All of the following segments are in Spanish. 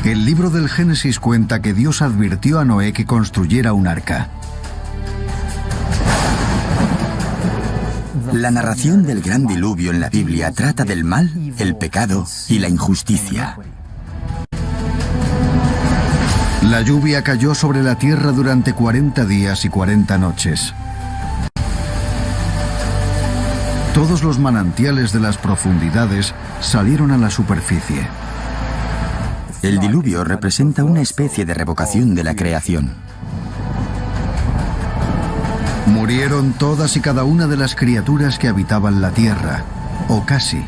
El libro del Génesis cuenta que Dios advirtió a Noé que construyera un arca. La narración del gran diluvio en la Biblia trata del mal, el pecado y la injusticia. La lluvia cayó sobre la tierra durante 40 días y 40 noches. Todos los manantiales de las profundidades salieron a la superficie. El diluvio representa una especie de revocación de la creación. Murieron todas y cada una de las criaturas que habitaban la tierra, o casi.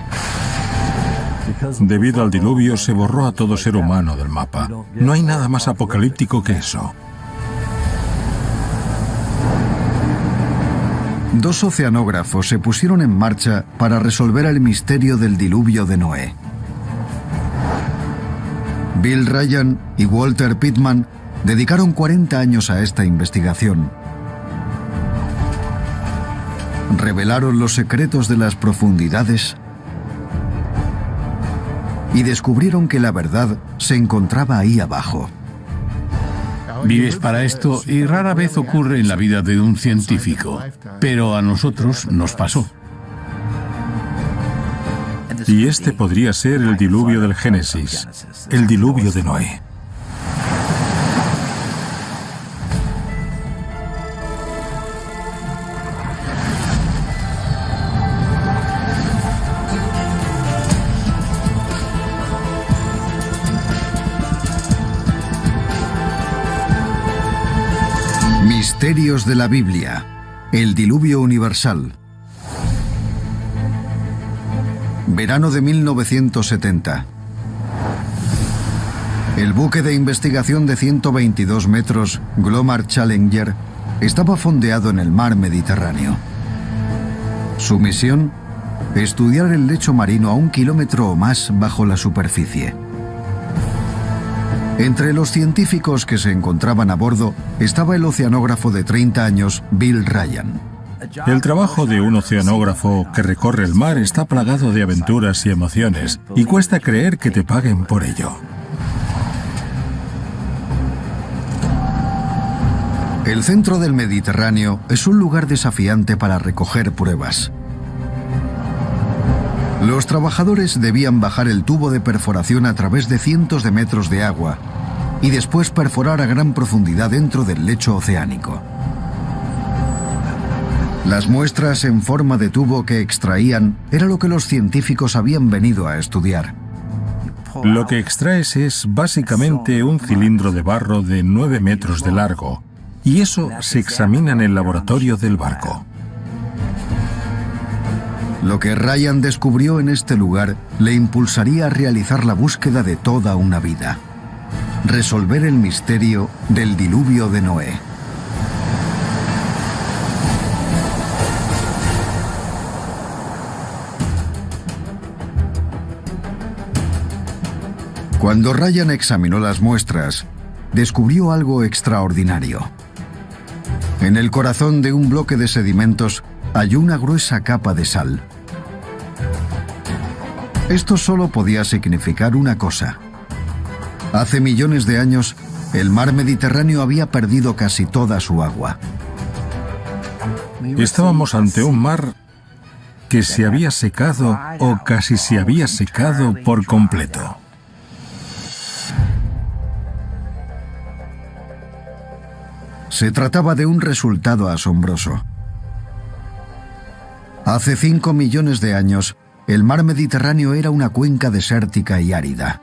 Debido al diluvio se borró a todo ser humano del mapa. No hay nada más apocalíptico que eso. Dos oceanógrafos se pusieron en marcha para resolver el misterio del diluvio de Noé. Bill Ryan y Walter Pittman dedicaron 40 años a esta investigación. Revelaron los secretos de las profundidades y descubrieron que la verdad se encontraba ahí abajo. Vives para esto y rara vez ocurre en la vida de un científico, pero a nosotros nos pasó. Y este podría ser el diluvio del Génesis, el diluvio de Noé. Misterios de la Biblia. El diluvio universal. Verano de 1970. El buque de investigación de 122 metros, Glomar Challenger, estaba fondeado en el mar Mediterráneo. Su misión: estudiar el lecho marino a 1 kilómetro o más bajo la superficie. Entre los científicos que se encontraban a bordo estaba el oceanógrafo de 30 años, Bill Ryan. El trabajo de un oceanógrafo que recorre el mar está plagado de aventuras y emociones, y cuesta creer que te paguen por ello. El centro del Mediterráneo es un lugar desafiante para recoger pruebas. Los trabajadores debían bajar el tubo de perforación a través de cientos de metros de agua y después perforar a gran profundidad dentro del lecho oceánico. Las muestras en forma de tubo que extraían era lo que los científicos habían venido a estudiar. Lo que extraes es básicamente un cilindro de barro de 9 metros de largo, y eso se examina en el laboratorio del barco. Lo que Ryan descubrió en este lugar le impulsaría a realizar la búsqueda de toda una vida: resolver el misterio del diluvio de Noé. Cuando Ryan examinó las muestras, descubrió algo extraordinario. En el corazón de un bloque de sedimentos halló una gruesa capa de sal. Esto solo podía significar una cosa: hace millones de años, el mar Mediterráneo había perdido casi toda su agua. Estábamos ante un mar que se había secado o casi se había secado por completo. Se trataba de un resultado asombroso. Hace 5 millones de años, el mar Mediterráneo era una cuenca desértica y árida.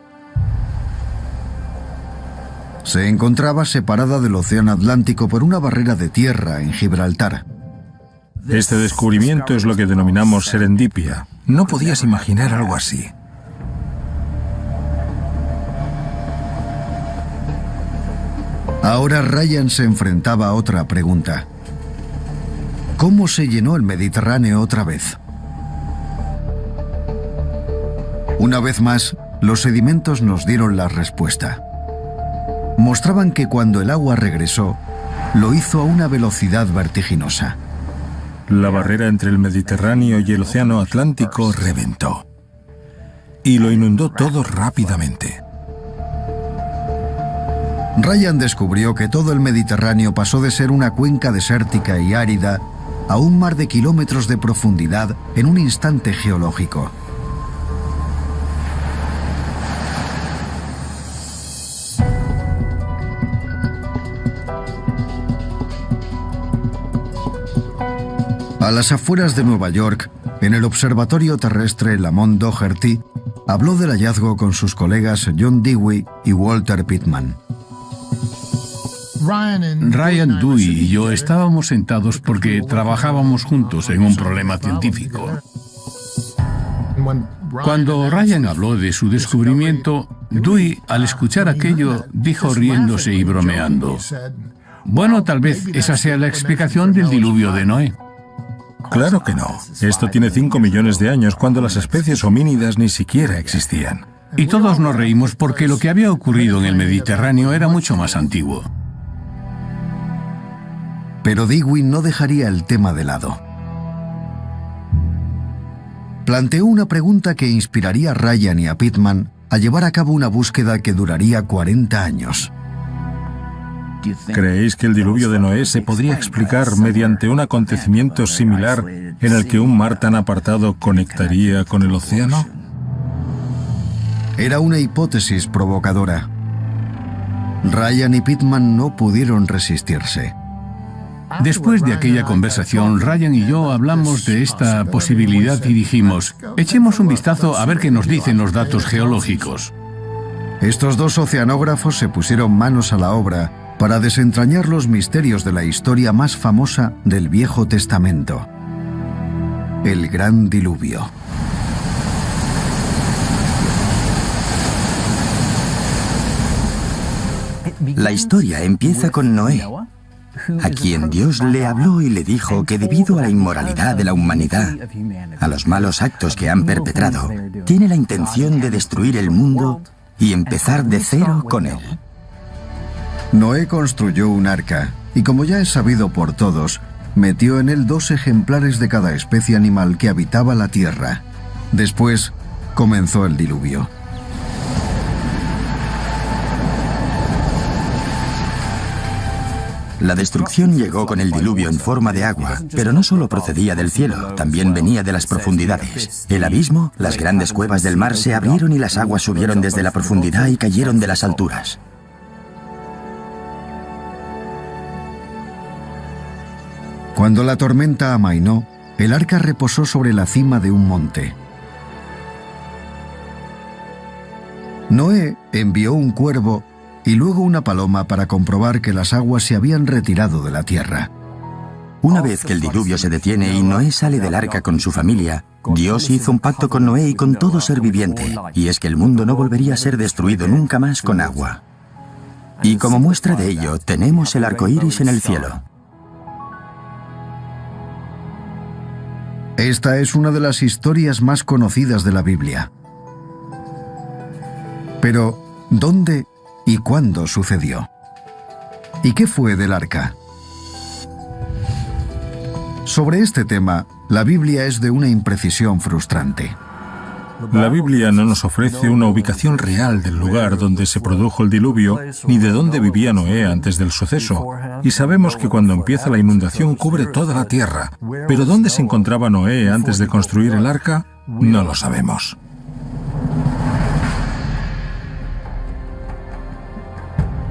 Se encontraba separada del océano Atlántico por una barrera de tierra en Gibraltar. Este descubrimiento es lo que denominamos serendipia. No podías imaginar algo así. Ahora Ryan se enfrentaba a otra pregunta: ¿cómo se llenó el Mediterráneo otra vez? Una vez más, los sedimentos nos dieron la respuesta. Mostraban que cuando el agua regresó, lo hizo a una velocidad vertiginosa. La barrera entre el Mediterráneo y el océano Atlántico reventó y lo inundó todo rápidamente. Ryan descubrió que todo el Mediterráneo pasó de ser una cuenca desértica y árida a un mar de kilómetros de profundidad en un instante geológico. A las afueras de Nueva York, en el observatorio terrestre Lamont Doherty, habló del hallazgo con sus colegas John Dewey y Walter Pitman. Ryan, Dewey y yo estábamos sentados porque trabajábamos juntos en un problema científico. Cuando Ryan habló de su descubrimiento, Dewey, al escuchar aquello, dijo riéndose y bromeando: bueno, tal vez esa sea la explicación del diluvio de Noé. Claro que no. Esto tiene 5 millones de años, cuando las especies homínidas ni siquiera existían. Y todos nos reímos porque lo que había ocurrido en el Mediterráneo era mucho más antiguo. Pero Dewey no dejaría el tema de lado. Planteó una pregunta que inspiraría a Ryan y a Pitman a llevar a cabo una búsqueda que duraría 40 años. ¿Creéis que el diluvio de Noé se podría explicar mediante un acontecimiento similar en el que un mar tan apartado conectaría con el océano? Era una hipótesis provocadora. Ryan y Pitman no pudieron resistirse. Después de aquella conversación, Ryan y yo hablamos de esta posibilidad y dijimos: echemos un vistazo a ver qué nos dicen los datos geológicos. Estos dos oceanógrafos se pusieron manos a la obra para desentrañar los misterios de la historia más famosa del Viejo Testamento: el Gran Diluvio. La historia empieza con Noé, a quien Dios le habló y le dijo que debido a la inmoralidad de la humanidad, a los malos actos que han perpetrado, tiene la intención de destruir el mundo y empezar de cero con él. Noé construyó un arca y, como ya es sabido por todos, metió en él 2 ejemplares de cada especie animal que habitaba la tierra. Después comenzó el diluvio. La destrucción llegó con el diluvio en forma de agua, pero no solo procedía del cielo, también venía de las profundidades. El abismo, las grandes cuevas del mar se abrieron y las aguas subieron desde la profundidad y cayeron de las alturas. Cuando la tormenta amainó, el arca reposó sobre la cima de un monte. Noé envió un cuervo y luego una paloma para comprobar que las aguas se habían retirado de la tierra. Una vez que el diluvio se detiene y Noé sale del arca con su familia, Dios hizo un pacto con Noé y con todo ser viviente, y es que el mundo no volvería a ser destruido nunca más con agua. Y como muestra de ello, tenemos el arco iris en el cielo. Esta es una de las historias más conocidas de la Biblia. Pero, ¿dónde y cuándo sucedió? ¿Y qué fue del arca? Sobre este tema, la Biblia es de una imprecisión frustrante. La Biblia no nos ofrece una ubicación real del lugar donde se produjo el diluvio, ni de dónde vivía Noé antes del suceso. Y sabemos que cuando empieza la inundación cubre toda la tierra. Pero ¿dónde se encontraba Noé antes de construir el arca? No lo sabemos.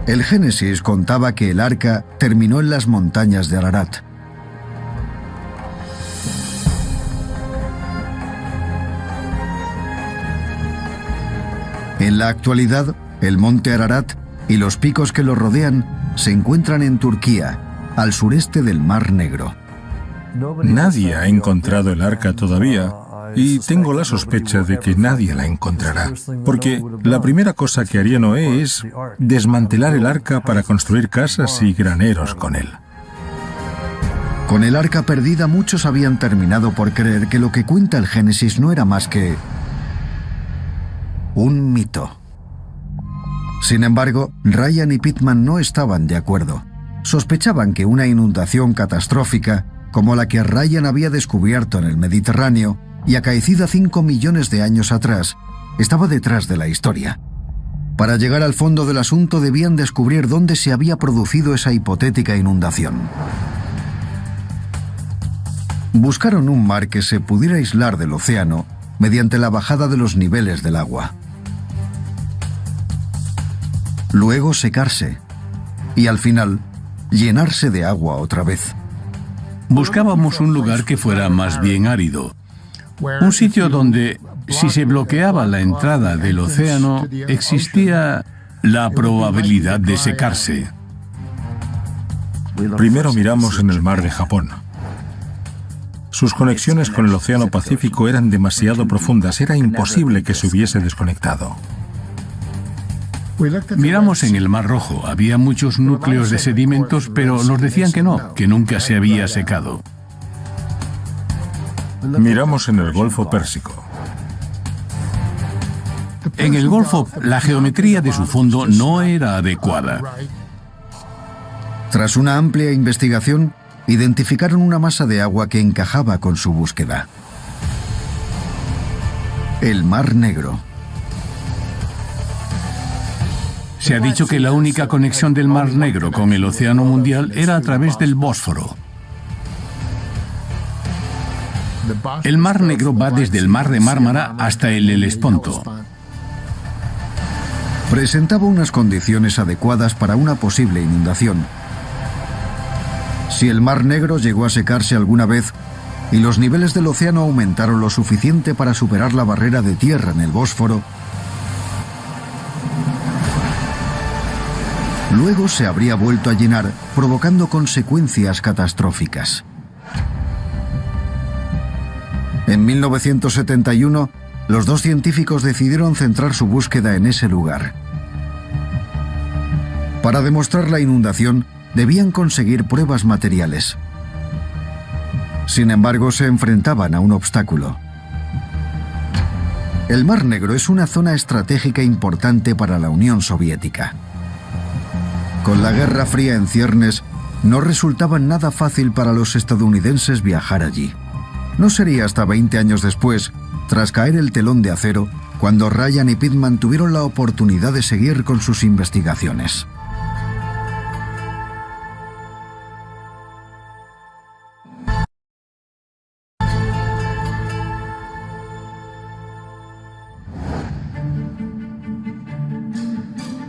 El Génesis contaba que el arca terminó en las montañas de Ararat. En la actualidad, el monte Ararat y los picos que lo rodean se encuentran en Turquía, al sureste del Mar Negro. Nadie ha encontrado el arca todavía, y tengo la sospecha de que nadie la encontrará, porque la primera cosa que haría Noé es desmantelar el arca para construir casas y graneros con él. Con el arca perdida, muchos habían terminado por creer que lo que cuenta el Génesis no era más que un mito. Sin embargo, Ryan y Pitman no estaban de acuerdo. Sospechaban que una inundación catastrófica, como la que Ryan había descubierto en el Mediterráneo y acaecida 5 millones de años atrás, estaba detrás de la historia. Para llegar al fondo del asunto debían descubrir dónde se había producido esa hipotética inundación. Buscaron un mar que se pudiera aislar del océano mediante la bajada de los niveles del agua. Luego secarse y al final llenarse de agua otra vez. Buscábamos un lugar que fuera más bien árido, un sitio donde, si se bloqueaba la entrada del océano, existía la probabilidad de secarse. Primero miramos en el mar de Japón. Sus conexiones con el Océano Pacífico eran demasiado profundas, era imposible que se hubiese desconectado. Miramos en el Mar Rojo, había muchos núcleos de sedimentos, pero nos decían que no, que nunca se había secado. Miramos en el Golfo Pérsico. En el Golfo, la geometría de su fondo no era adecuada. Tras una amplia investigación, identificaron una masa de agua que encajaba con su búsqueda. El Mar Negro. Se ha dicho que la única conexión del Mar Negro con el Océano Mundial era a través del Bósforo. El Mar Negro va desde el Mar de Mármara hasta el Helesponto. Presentaba unas condiciones adecuadas para una posible inundación. Si el Mar Negro llegó a secarse alguna vez y los niveles del océano aumentaron lo suficiente para superar la barrera de tierra en el Bósforo, luego se habría vuelto a llenar, provocando consecuencias catastróficas. En 1971, los dos científicos decidieron centrar su búsqueda en ese lugar. Para demostrar la inundación, debían conseguir pruebas materiales. Sin embargo, se enfrentaban a un obstáculo. El Mar Negro es una zona estratégica importante para la Unión Soviética. Con la Guerra Fría en ciernes, no resultaba nada fácil para los estadounidenses viajar allí. No sería hasta 20 años después, tras caer el telón de acero, cuando Ryan y Pittman tuvieron la oportunidad de seguir con sus investigaciones.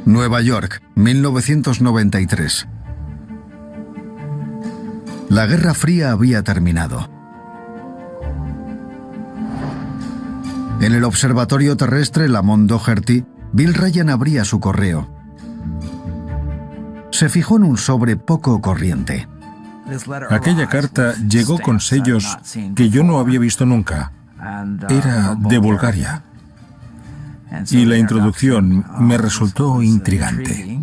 Nueva York, 1993. La Guerra Fría había terminado. En el observatorio terrestre Lamont Doherty, Bill Ryan abría su correo. Se fijó en un sobre poco corriente. Aquella carta llegó con sellos que yo no había visto nunca. Era de Bulgaria. Y la introducción me resultó intrigante.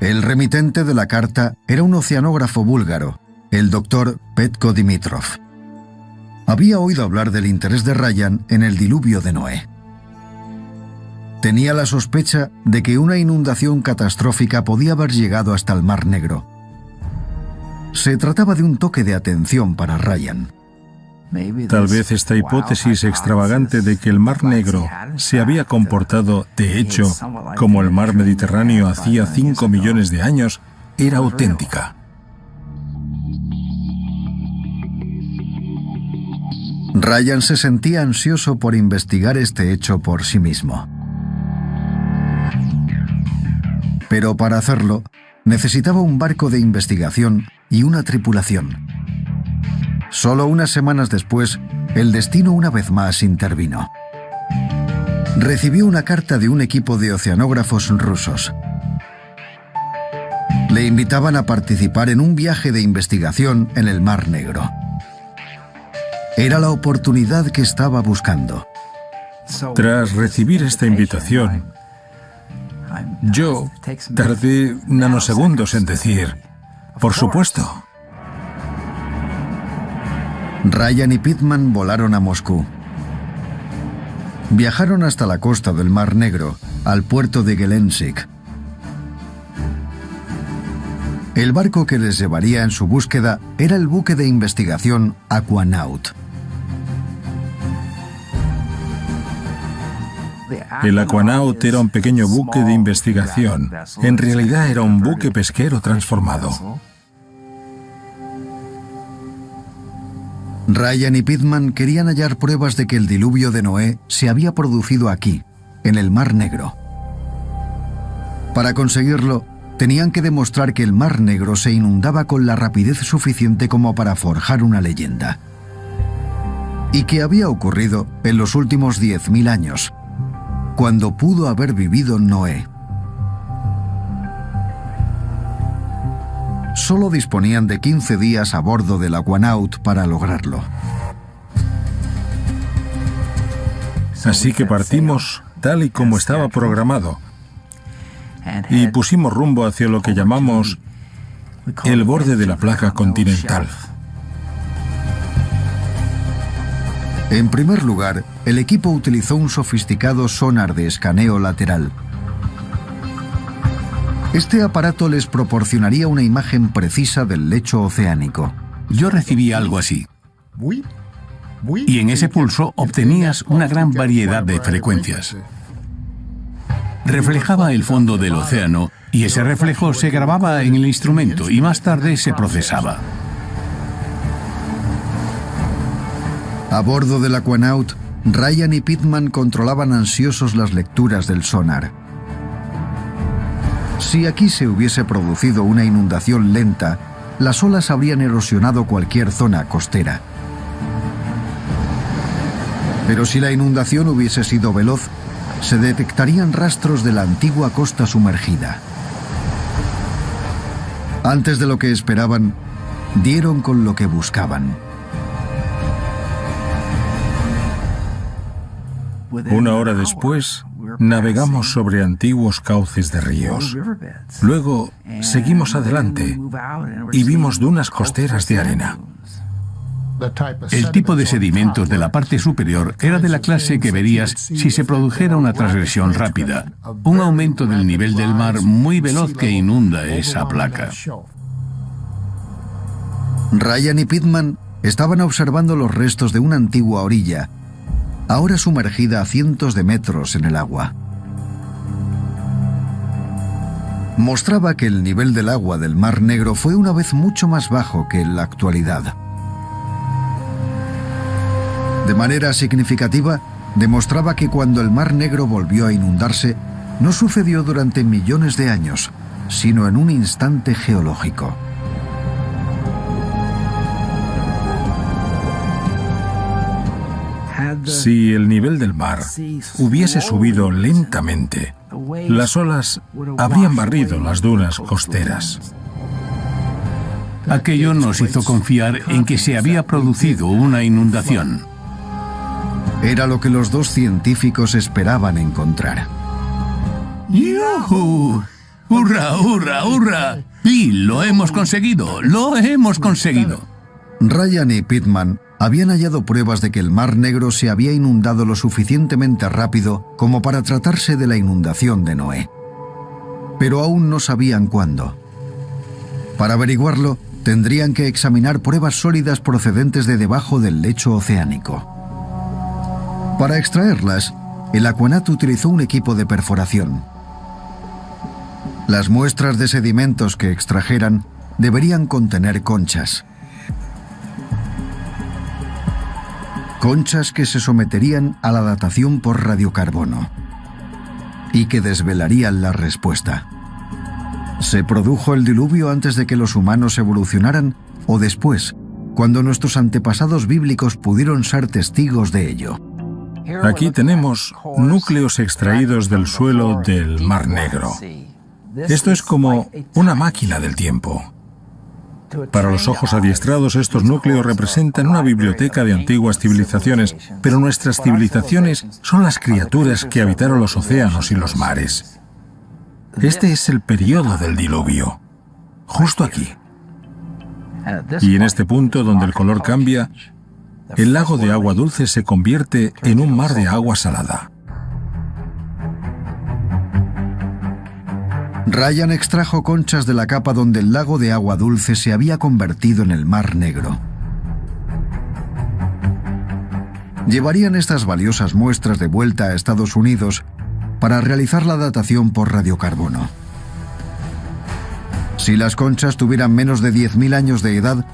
El remitente de la carta era un oceanógrafo búlgaro, el doctor Petko Dimitrov. Había oído hablar del interés de Ryan en el diluvio de Noé. Tenía la sospecha de que una inundación catastrófica podía haber llegado hasta el Mar Negro. Se trataba de un toque de atención para Ryan. Tal vez esta hipótesis extravagante de que el Mar Negro se había comportado, de hecho, como el mar Mediterráneo hacía 5 millones de años, era auténtica. Ryan se sentía ansioso por investigar este hecho por sí mismo. Pero para hacerlo, necesitaba un barco de investigación y una tripulación. Solo unas semanas después, el destino una vez más intervino. Recibió una carta de un equipo de oceanógrafos rusos. Le invitaban a participar en un viaje de investigación en el Mar Negro. Era la oportunidad que estaba buscando. Tras recibir esta invitación, yo tardé nanosegundos en decir, por supuesto. Ryan y Pittman volaron a Moscú. Viajaron hasta la costa del Mar Negro, al puerto de Gelendzhik. El barco que les llevaría en su búsqueda era el buque de investigación Aquanaut. El Aquanaut era un pequeño buque de investigación. En realidad era un buque pesquero transformado. Ryan y Pitman querían hallar pruebas de que el diluvio de Noé se había producido aquí, en el Mar Negro. Para conseguirlo, tenían que demostrar que el Mar Negro se inundaba con la rapidez suficiente como para forjar una leyenda. Y que había ocurrido en los últimos 10.000 años, cuando pudo haber vivido Noé. Solo disponían de 15 días a bordo del Aquanaut para lograrlo. Así que partimos tal y como estaba programado y pusimos rumbo hacia lo que llamamos el borde de la placa continental. En primer lugar, el equipo utilizó un sofisticado sonar de escaneo lateral. Este aparato les proporcionaría una imagen precisa del lecho oceánico. Yo recibí algo así. Y en ese pulso obtenías una gran variedad de frecuencias. Reflejaba el fondo del océano y ese reflejo se grababa en el instrumento y más tarde se procesaba. A bordo del Aquanaut, Ryan y Pitman controlaban ansiosos las lecturas del sonar. Si aquí se hubiese producido una inundación lenta, las olas habrían erosionado cualquier zona costera. Pero si la inundación hubiese sido veloz, se detectarían rastros de la antigua costa sumergida. Antes de lo que esperaban, dieron con lo que buscaban. Una hora después, navegamos sobre antiguos cauces de ríos. Luego, seguimos adelante y vimos dunas costeras de arena. El tipo de sedimentos de la parte superior era de la clase que verías si se produjera una transgresión rápida, un aumento del nivel del mar muy veloz que inunda esa placa. Ryan y Pitman estaban observando los restos de una antigua orilla, ahora sumergida a cientos de metros en el agua. Mostraba que el nivel del agua del Mar Negro fue una vez mucho más bajo que en la actualidad. De manera significativa, demostraba que cuando el Mar Negro volvió a inundarse, no sucedió durante millones de años, sino en un instante geológico. Si el nivel del mar hubiese subido lentamente, las olas habrían barrido las dunas costeras. Aquello nos hizo confiar en que se había producido una inundación. Era lo que los dos científicos esperaban encontrar. ¡Yujú! ¡Hurra, hurra, hurra! ¡Y lo hemos conseguido! ¡Lo hemos conseguido! Ryan y Pitman habían hallado pruebas de que el Mar Negro se había inundado lo suficientemente rápido como para tratarse de la inundación de Noé. Pero aún no sabían cuándo. Para averiguarlo, tendrían que examinar pruebas sólidas procedentes de debajo del lecho oceánico. Para extraerlas, el Aquanaut utilizó un equipo de perforación. Las muestras de sedimentos que extrajeran deberían contener conchas. Conchas que se someterían a la datación por radiocarbono y que desvelarían la respuesta. ¿Se produjo el diluvio antes de que los humanos evolucionaran o después, cuando nuestros antepasados bíblicos pudieron ser testigos de ello? Aquí tenemos núcleos extraídos del suelo del Mar Negro. Esto es como una máquina del tiempo. Para los ojos adiestrados, estos núcleos representan una biblioteca de antiguas civilizaciones, pero nuestras civilizaciones son las criaturas que habitaron los océanos y los mares. Este es el periodo del diluvio, justo aquí. Y en este punto donde el color cambia, el lago de agua dulce se convierte en un mar de agua salada. Ryan extrajo conchas de la capa donde el lago de agua dulce se había convertido en el Mar Negro. llevarían estas valiosas muestras de vuelta a Estados Unidos para realizar la datación por radiocarbono. Si las conchas tuvieran menos de 10.000 años de edad,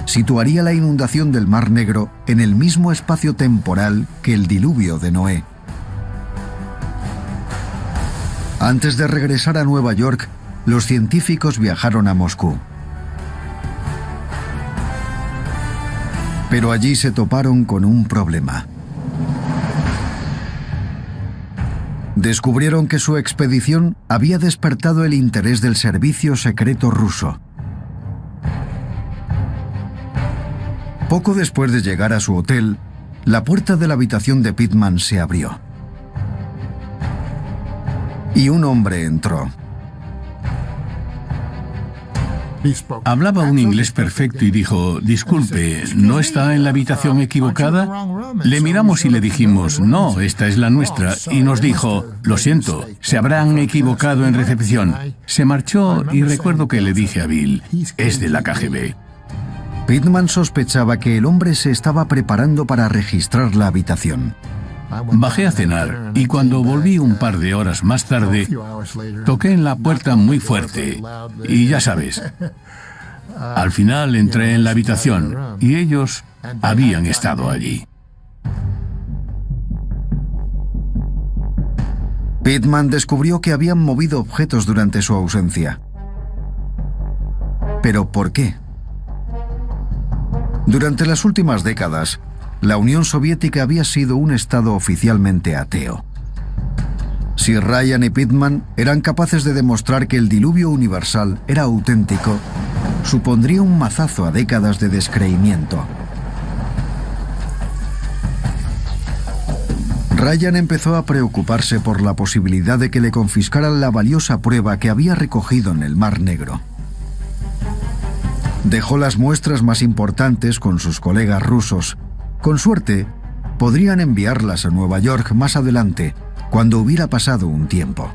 situaría la inundación del Mar Negro en el mismo espacio temporal que el diluvio de Noé. Antes de regresar a Nueva York, los científicos viajaron a Moscú. Pero allí se toparon con un problema. Descubrieron que su expedición había despertado el interés del servicio secreto ruso. Poco después de llegar a su hotel, la puerta de la habitación de Pittman se abrió. Y un hombre entró. Hablaba un inglés perfecto y dijo, disculpe, ¿no está en la habitación equivocada? Le miramos y le dijimos, no, esta es la nuestra. Y nos dijo, lo siento, se habrán equivocado en recepción. Se marchó y recuerdo que le dije a Bill, es de la KGB. Pittman sospechaba que el hombre se estaba preparando para registrar la habitación. Bajé a cenar y cuando volví un par de horas más tarde, toqué en la puerta muy fuerte y ya sabes, al final entré en la habitación y ellos habían estado allí. Pittman descubrió que habían movido objetos durante su ausencia. ¿Pero por qué? Durante las últimas décadas, la Unión Soviética había sido un estado oficialmente ateo. Si Ryan y Pittman eran capaces de demostrar que el diluvio universal era auténtico, supondría un mazazo a décadas de descreimiento. Ryan empezó a preocuparse por la posibilidad de que le confiscaran la valiosa prueba que había recogido en el Mar Negro. Dejó las muestras más importantes con sus colegas rusos. Con suerte, podrían enviarlas a Nueva York más adelante, cuando hubiera pasado un tiempo.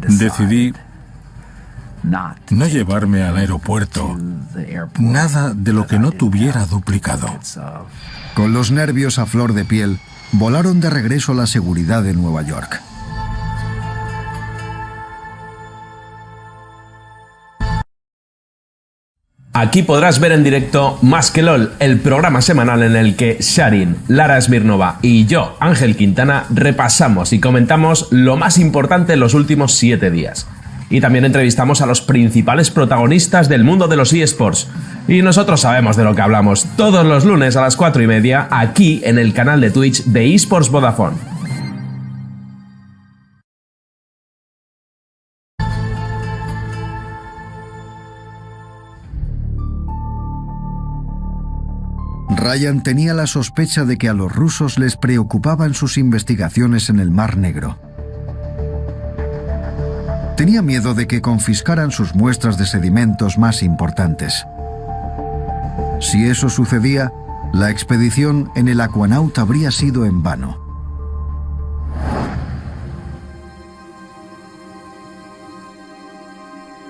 Decidí no llevarme al aeropuerto nada de lo que no tuviera duplicado. Con los nervios a flor de piel, volaron de regreso a la seguridad de Nueva York. Aquí podrás ver en directo Más que LOL, el programa semanal en el que Sharin, Lara Smirnova y yo, Ángel Quintana, repasamos y comentamos lo más importante en los últimos 7 días. Y también entrevistamos a los principales protagonistas del mundo de los eSports. Y nosotros sabemos de lo que hablamos todos los lunes a las 4:30 aquí en el canal de Twitch de eSports Vodafone. Ryan tenía la sospecha de que a los rusos les preocupaban sus investigaciones en el Mar Negro. Tenía miedo de que confiscaran sus muestras de sedimentos más importantes. Si eso sucedía, la expedición en el Aquanaut habría sido en vano.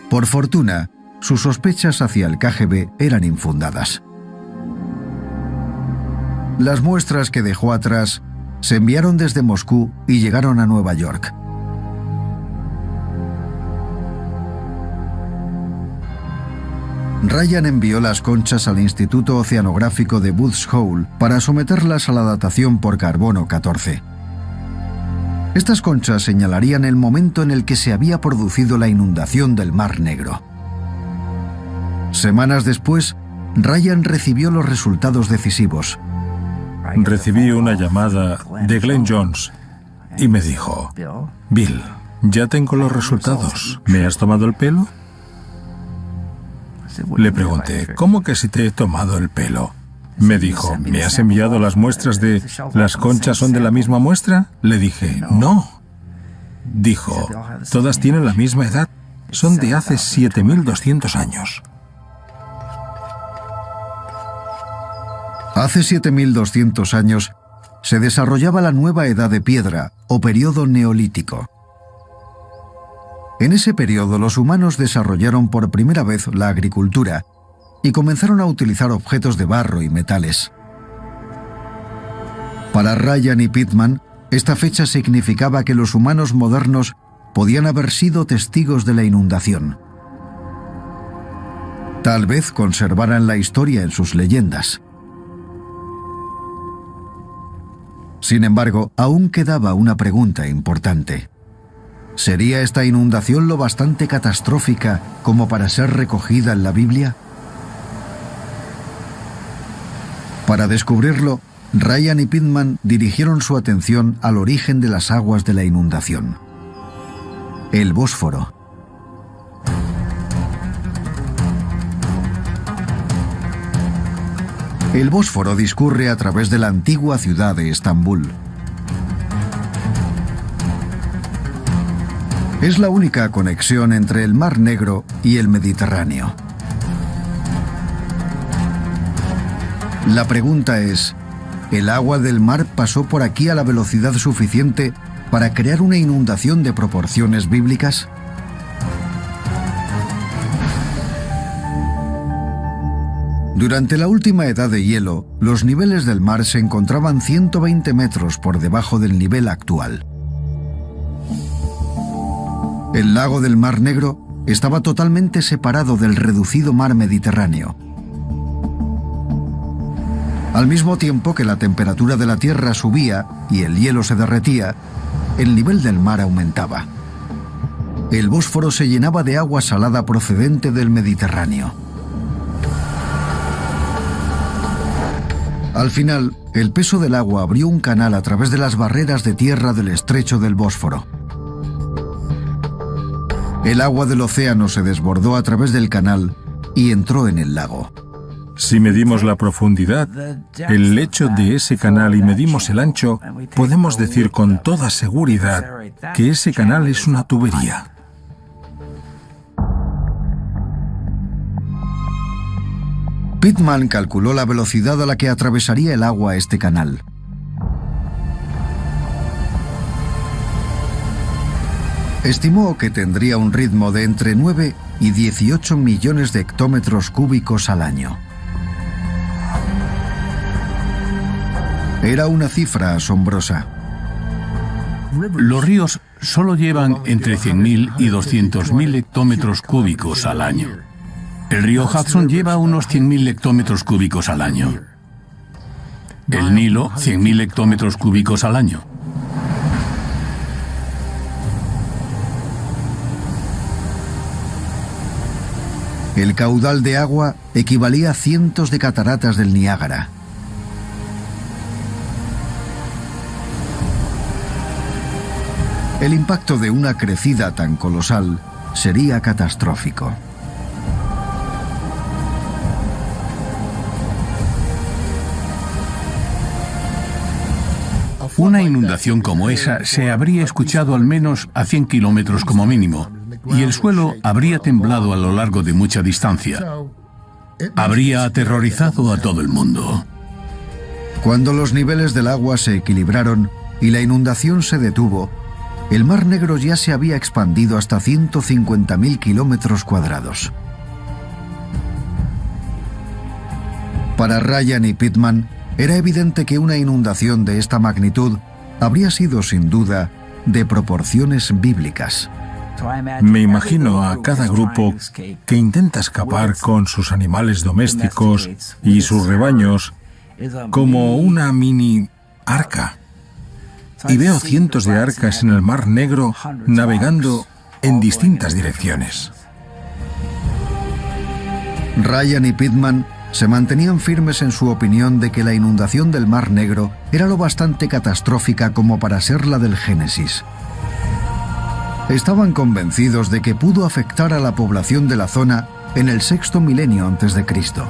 Por fortuna, sus sospechas hacia el KGB eran infundadas. Las muestras que dejó atrás se enviaron desde Moscú y llegaron a Nueva York. Ryan envió las conchas al Instituto Oceanográfico de Woods Hole para someterlas a la datación por carbono 14. Estas conchas señalarían el momento en el que se había producido la inundación del Mar Negro. Semanas después, Ryan recibió los resultados decisivos. Recibí una llamada de Glenn Jones y me dijo, Bill, ya tengo los resultados. ¿Me has tomado el pelo? Le pregunté, ¿cómo que si te he tomado el pelo? Me dijo, ¿me has enviado las muestras de las conchas son de la misma muestra? Le dije, no. Dijo, todas tienen la misma edad. Son de hace 7.200 años. Hace 7.200 años se desarrollaba la nueva edad de piedra o periodo neolítico. En ese periodo los humanos desarrollaron por primera vez la agricultura y comenzaron a utilizar objetos de barro y metales. Para Ryan y Pittman, esta fecha significaba que los humanos modernos podían haber sido testigos de la inundación. Tal vez conservaran la historia en sus leyendas. Sin embargo, aún quedaba una pregunta importante. ¿Sería esta inundación lo bastante catastrófica como para ser recogida en la Biblia? Para descubrirlo, Ryan y Pittman dirigieron su atención al origen de las aguas de la inundación: el Bósforo. El Bósforo discurre a través de la antigua ciudad de Estambul. Es la única conexión entre el Mar Negro y el Mediterráneo. La pregunta es, ¿el agua del mar pasó por aquí a la velocidad suficiente para crear una inundación de proporciones bíblicas? Durante la última edad de hielo, los niveles del mar se encontraban 120 metros por debajo del nivel actual. El lago del Mar Negro estaba totalmente separado del reducido mar Mediterráneo. Al mismo tiempo que la temperatura de la tierra subía y el hielo se derretía, el nivel del mar aumentaba. El Bósforo se llenaba de agua salada procedente del Mediterráneo. Al final, el peso del agua abrió un canal a través de las barreras de tierra del estrecho del Bósforo. El agua del océano se desbordó a través del canal y entró en el lago. Si medimos la profundidad, el lecho de ese canal y medimos el ancho, podemos decir con toda seguridad que ese canal es una tubería. Pittman calculó la velocidad a la que atravesaría el agua este canal. Estimó que tendría un ritmo de entre 9 y 18 millones de hectómetros cúbicos al año. Era una cifra asombrosa. Los ríos solo llevan entre 100.000 y 200.000 hectómetros cúbicos al año. El río Hudson lleva unos 100.000 hectómetros cúbicos al año. El Nilo, 100.000 hectómetros cúbicos al año. El caudal de agua equivalía a cientos de cataratas del Niágara. El impacto de una crecida tan colosal sería catastrófico. Una inundación como esa se habría escuchado al menos a 100 kilómetros como mínimo, y el suelo habría temblado a lo largo de mucha distancia. Habría aterrorizado a todo el mundo. Cuando los niveles del agua se equilibraron y la inundación se detuvo, el Mar Negro ya se había expandido hasta 150.000 kilómetros cuadrados. Para Ryan y Pittman, era evidente que una inundación de esta magnitud habría sido, sin duda, de proporciones bíblicas. Me imagino a cada grupo que intenta escapar con sus animales domésticos y sus rebaños como una mini arca. Y veo cientos de arcas en el Mar Negro navegando en distintas direcciones. Ryan y Pittman se mantenían firmes en su opinión de que la inundación del Mar Negro era lo bastante catastrófica como para ser la del Génesis. Estaban convencidos de que pudo afectar a la población de la zona en el sexto milenio antes de Cristo.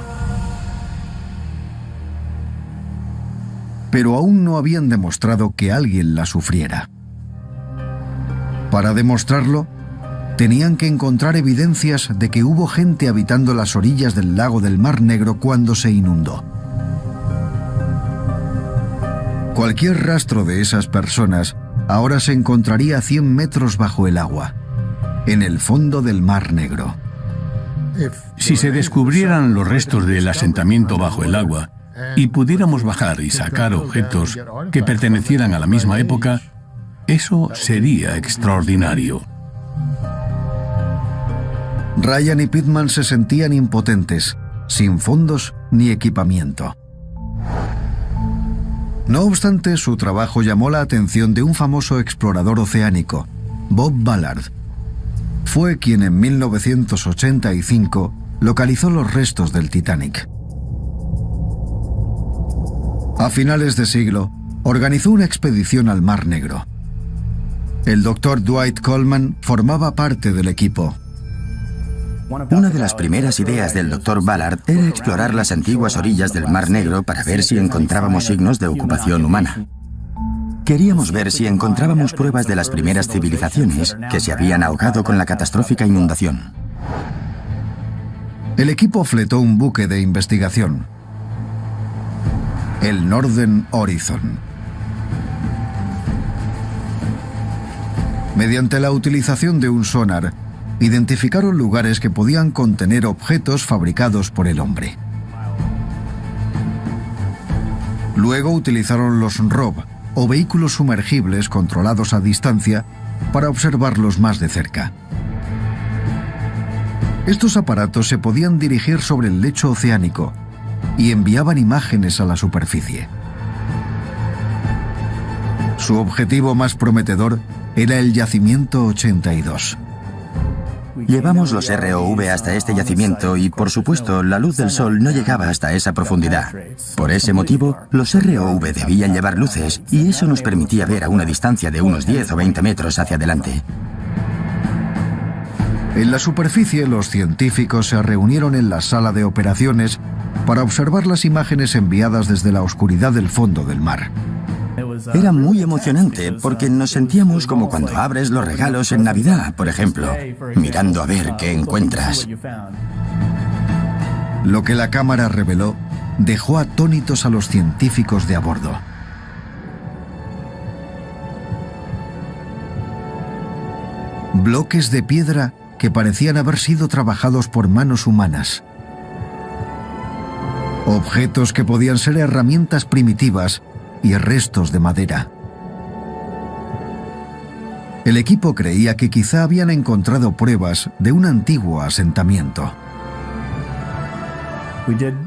Pero aún no habían demostrado que alguien la sufriera. Para demostrarlo, tenían que encontrar evidencias de que hubo gente habitando las orillas del lago del Mar Negro cuando se inundó. Cualquier rastro de esas personas ahora se encontraría a 100 metros bajo el agua, en el fondo del Mar Negro. Si se descubrieran los restos del asentamiento bajo el agua, y pudiéramos bajar y sacar objetos que pertenecieran a la misma época, eso sería extraordinario. Ryan y Pittman se sentían impotentes, sin fondos ni equipamiento. No obstante, su trabajo llamó la atención de un famoso explorador oceánico, Bob Ballard. Fue quien en 1985 localizó los restos del Titanic. A finales de siglo, organizó una expedición al Mar Negro. El Dr. Dwight Coleman formaba parte del equipo. Una de las primeras ideas del Dr. Ballard era explorar las antiguas orillas del Mar Negro para ver si encontrábamos signos de ocupación humana. Queríamos ver si encontrábamos pruebas de las primeras civilizaciones que se habían ahogado con la catastrófica inundación. El equipo fletó un buque de investigación, el Northern Horizon. Mediante la utilización de un sonar, identificaron lugares que podían contener objetos fabricados por el hombre. Luego utilizaron los ROV, o vehículos sumergibles controlados a distancia, para observarlos más de cerca. Estos aparatos se podían dirigir sobre el lecho oceánico y enviaban imágenes a la superficie. Su objetivo más prometedor era el yacimiento 82. Llevamos los ROV hasta este yacimiento y, por supuesto, la luz del sol no llegaba hasta esa profundidad. Por ese motivo, los ROV debían llevar luces y eso nos permitía ver a una distancia de unos 10 o 20 metros hacia adelante. En la superficie, los científicos se reunieron en la sala de operaciones para observar las imágenes enviadas desde la oscuridad del fondo del mar. Era muy emocionante porque nos sentíamos como cuando abres los regalos en Navidad, por ejemplo, mirando a ver qué encuentras. Lo que la cámara reveló dejó atónitos a los científicos de a bordo. Bloques de piedra que parecían haber sido trabajados por manos humanas. Objetos que podían ser herramientas primitivas y restos de madera. El equipo creía que quizá habían encontrado pruebas de un antiguo asentamiento.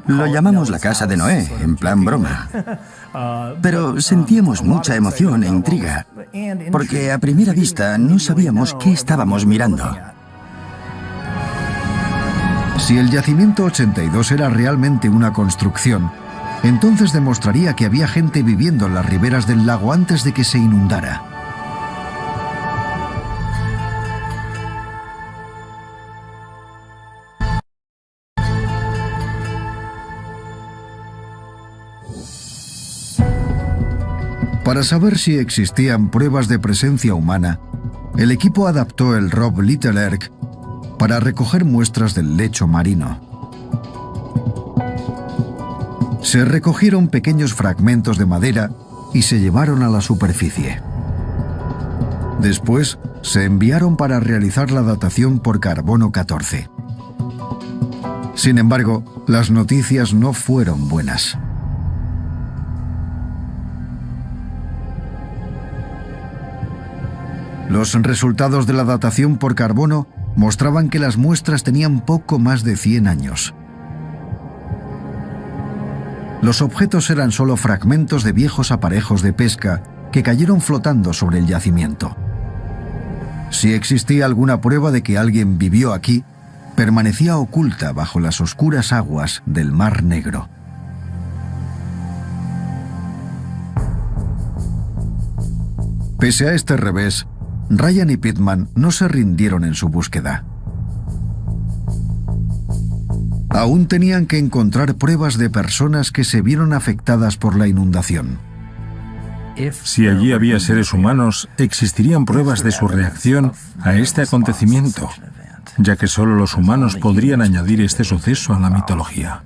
Lo llamamos la casa de Noé, en plan broma. Pero sentíamos mucha emoción e intriga, porque a primera vista no sabíamos qué estábamos mirando. Si el yacimiento 82 era realmente una construcción, entonces demostraría que había gente viviendo en las riberas del lago antes de que se inundara. Para saber si existían pruebas de presencia humana, el equipo adaptó el ROV Little Erg para recoger muestras del lecho marino. Se recogieron pequeños fragmentos de madera y se llevaron a la superficie. Después, se enviaron para realizar la datación por carbono 14. Sin embargo, las noticias no fueron buenas. Los resultados de la datación por carbono mostraban que las muestras tenían poco más de 100 años. Los objetos eran solo fragmentos de viejos aparejos de pesca que cayeron flotando sobre el yacimiento. Si existía alguna prueba de que alguien vivió aquí, permanecía oculta bajo las oscuras aguas del Mar Negro. Pese a este revés, Ryan y Pittman no se rindieron en su búsqueda. Aún tenían que encontrar pruebas de personas que se vieron afectadas por la inundación. Si allí había seres humanos, existirían pruebas de su reacción a este acontecimiento, ya que solo los humanos podrían añadir este suceso a la mitología.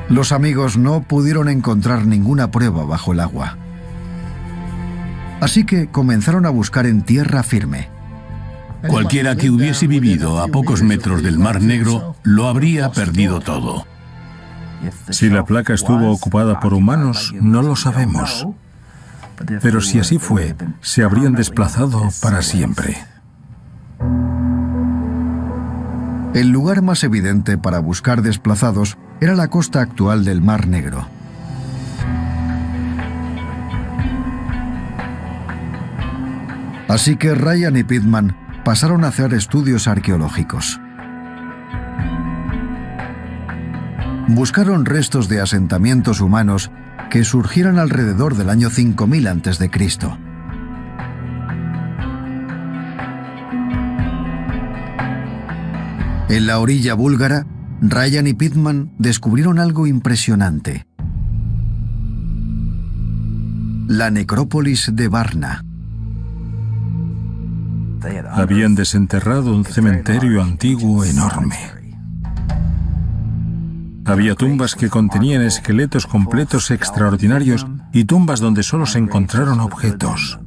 Los amigos no pudieron encontrar ninguna prueba bajo el agua. Así que comenzaron a buscar en tierra firme. Cualquiera que hubiese vivido a pocos metros del Mar Negro lo habría perdido todo. Si la placa estuvo ocupada por humanos, no lo sabemos. Pero si así fue, se habrían desplazado para siempre. El lugar más evidente para buscar desplazados era la costa actual del Mar Negro. Así que Ryan y Pittman pasaron a hacer estudios arqueológicos. Buscaron restos de asentamientos humanos que surgieran alrededor del año 5000 a.C. En la orilla búlgara, Ryan y Pittman descubrieron algo impresionante: la necrópolis de Varna. Habían desenterrado un cementerio antiguo enorme. Había tumbas que contenían esqueletos completos extraordinarios y tumbas donde solo se encontraron objetos.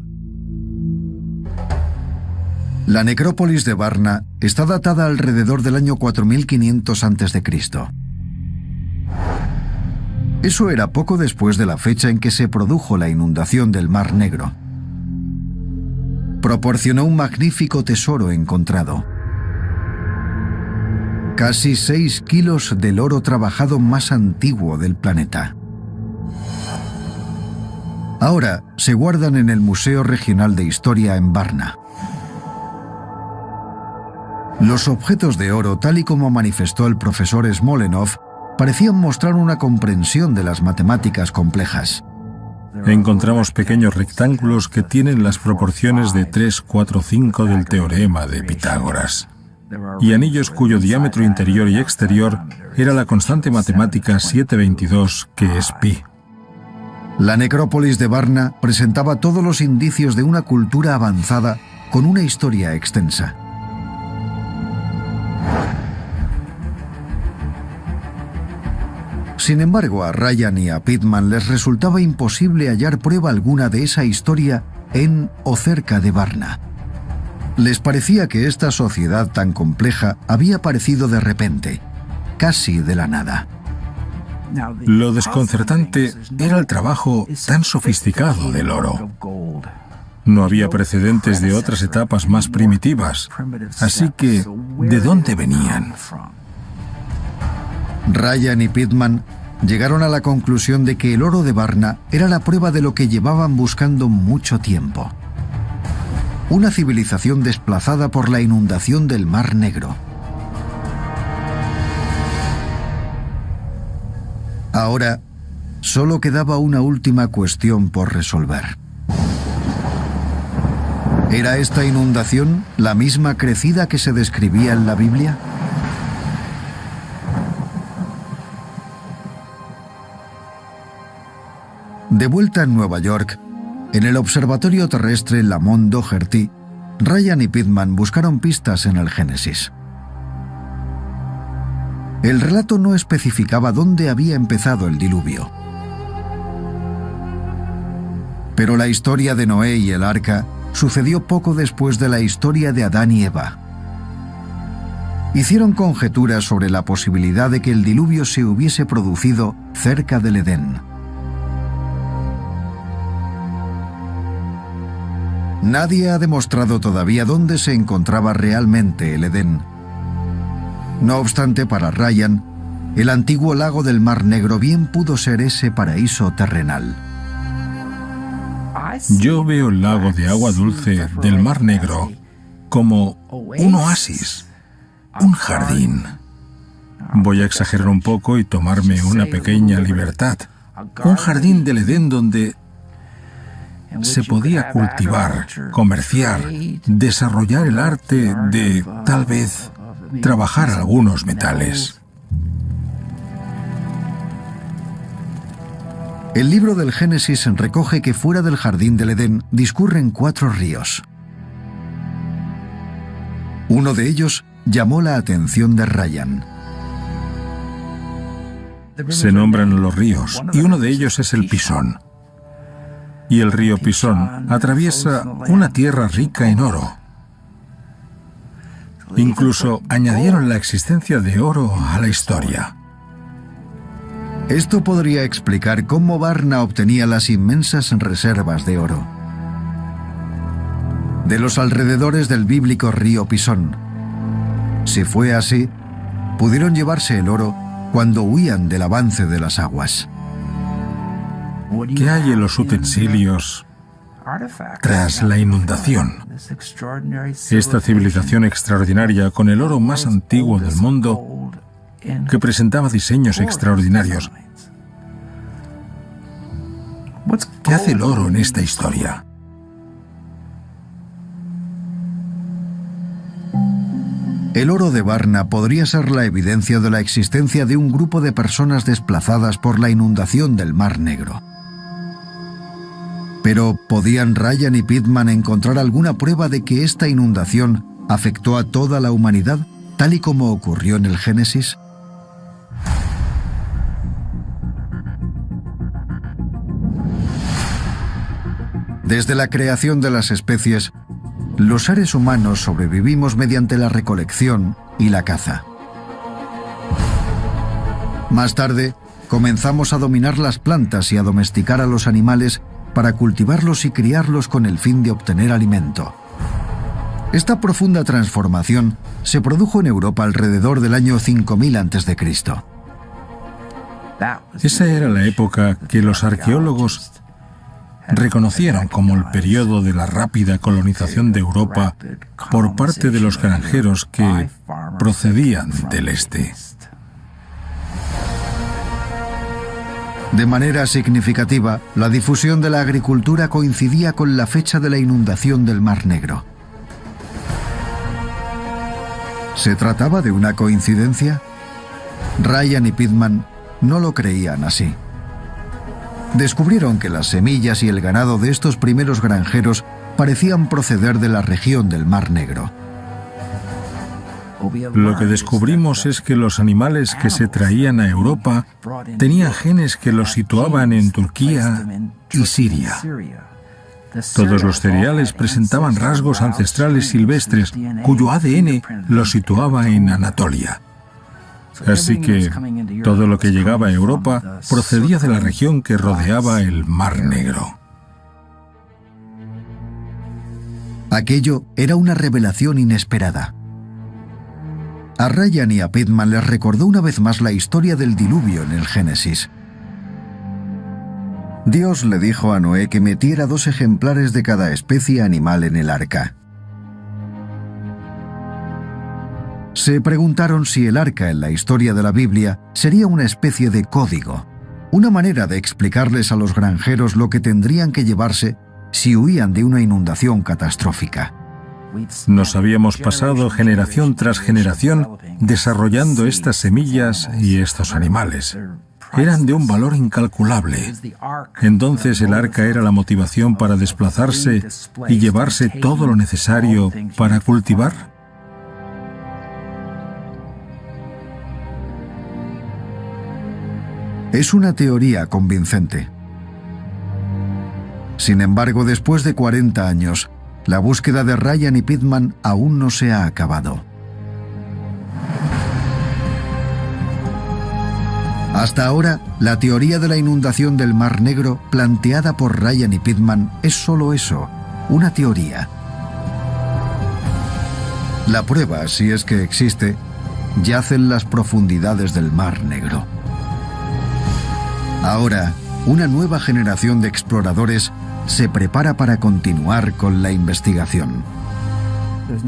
La necrópolis de Varna está datada alrededor del año 4500 a.C. Eso era poco después de la fecha en que se produjo la inundación del Mar Negro. Proporcionó un magnífico tesoro encontrado: casi 6 kilos del oro trabajado más antiguo del planeta. Ahora se guardan en el Museo Regional de Historia en Varna. Los objetos de oro, tal y como manifestó el profesor Smolenov, parecían mostrar una comprensión de las matemáticas complejas. Encontramos pequeños rectángulos que tienen las proporciones de 3, 4, 5 del teorema de Pitágoras, y anillos cuyo diámetro interior y exterior era la constante matemática 722, que es pi. La necrópolis de Varna presentaba todos los indicios de una cultura avanzada con una historia extensa. Sin embargo, a Ryan y a Pittman les resultaba imposible hallar prueba alguna de esa historia en o cerca de Varna. Les parecía que esta sociedad tan compleja había aparecido de repente, casi de la nada. Lo desconcertante era el trabajo tan sofisticado del oro. No había precedentes de otras etapas más primitivas, así que, ¿de dónde venían? Ryan y Pittman llegaron a la conclusión de que el oro de Varna era la prueba de lo que llevaban buscando mucho tiempo: una civilización desplazada por la inundación del Mar Negro. Ahora, solo quedaba una última cuestión por resolver. ¿Era esta inundación la misma crecida que se describía en la Biblia? De vuelta en Nueva York, en el observatorio terrestre Lamont Doherty, Ryan y Pittman buscaron pistas en el Génesis. El relato no especificaba dónde había empezado el diluvio. Pero la historia de Noé y el arca sucedió poco después de la historia de Adán y Eva. Hicieron conjeturas sobre la posibilidad de que el diluvio se hubiese producido cerca del Edén. Nadie ha demostrado todavía dónde se encontraba realmente el Edén. No obstante, para Ryan, el antiguo lago del Mar Negro bien pudo ser ese paraíso terrenal. Yo veo el lago de agua dulce del Mar Negro como un oasis, un jardín. Voy a exagerar un poco y tomarme una pequeña libertad. Un jardín del Edén donde se podía cultivar, comerciar, desarrollar el arte de, tal vez, trabajar algunos metales. El libro del Génesis recoge que fuera del jardín del Edén discurren 4 ríos. Uno de ellos llamó la atención de Ryan. Se nombran los ríos, y uno de ellos es el Pisón. Y el río Pisón atraviesa una tierra rica en oro. Incluso añadieron la existencia de oro a la historia. Esto podría explicar cómo Varna obtenía las inmensas reservas de oro. De los alrededores del bíblico río Pisón. Si fue así, pudieron llevarse el oro cuando huían del avance de las aguas. ¿Qué hay en los utensilios tras la inundación? Esta civilización extraordinaria con el oro más antiguo del mundo que presentaba diseños extraordinarios. ¿Qué hace el oro en esta historia? El oro de Varna podría ser la evidencia de la existencia de un grupo de personas desplazadas por la inundación del Mar Negro. Pero, ¿podían Ryan y Pitman encontrar alguna prueba de que esta inundación afectó a toda la humanidad, tal y como ocurrió en el Génesis? Desde la creación de las especies, los seres humanos sobrevivimos mediante la recolección y la caza. Más tarde, comenzamos a dominar las plantas y a domesticar a los animales para cultivarlos y criarlos con el fin de obtener alimento. Esta profunda transformación se produjo en Europa alrededor del año 5000 a.C. Esa era la época que los arqueólogos reconocieron como el periodo de la rápida colonización de Europa por parte de los granjeros que procedían del este. De manera significativa, la difusión de la agricultura coincidía con la fecha de la inundación del Mar Negro. ¿Se trataba de una coincidencia? Ryan y Pitman no lo creían así. Descubrieron que las semillas y el ganado de estos primeros granjeros parecían proceder de la región del Mar Negro. Lo que descubrimos es que los animales que se traían a Europa tenían genes que los situaban en Turquía y Siria. Todos los cereales presentaban rasgos ancestrales silvestres, cuyo ADN los situaba en Anatolia. Así que todo lo que llegaba a Europa procedía de la región que rodeaba el Mar Negro. Aquello era una revelación inesperada. A Ryan y a Pitman les recordó una vez más la historia del diluvio en el Génesis. Dios le dijo a Noé que metiera 2 ejemplares de cada especie animal en el arca. Se preguntaron si el arca en la historia de la Biblia sería una especie de código, una manera de explicarles a los granjeros lo que tendrían que llevarse si huían de una inundación catastrófica. Nos habíamos pasado generación tras generación desarrollando estas semillas y estos animales. Eran de un valor incalculable. Entonces el arca era la motivación para desplazarse y llevarse todo lo necesario para cultivar. Es una teoría convincente. Sin embargo, después de 40 años, la búsqueda de Ryan y Pitman aún no se ha acabado. Hasta ahora, la teoría de la inundación del Mar Negro planteada por Ryan y Pitman es solo eso, una teoría. La prueba, si es que existe, yace en las profundidades del Mar Negro. Ahora, una nueva generación de exploradores se prepara para continuar con la investigación.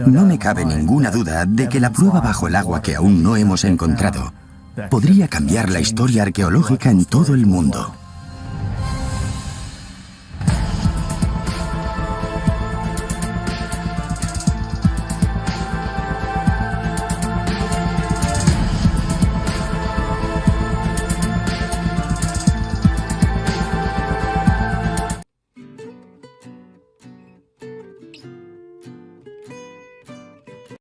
No me cabe ninguna duda de que la prueba bajo el agua que aún no hemos encontrado podría cambiar la historia arqueológica en todo el mundo.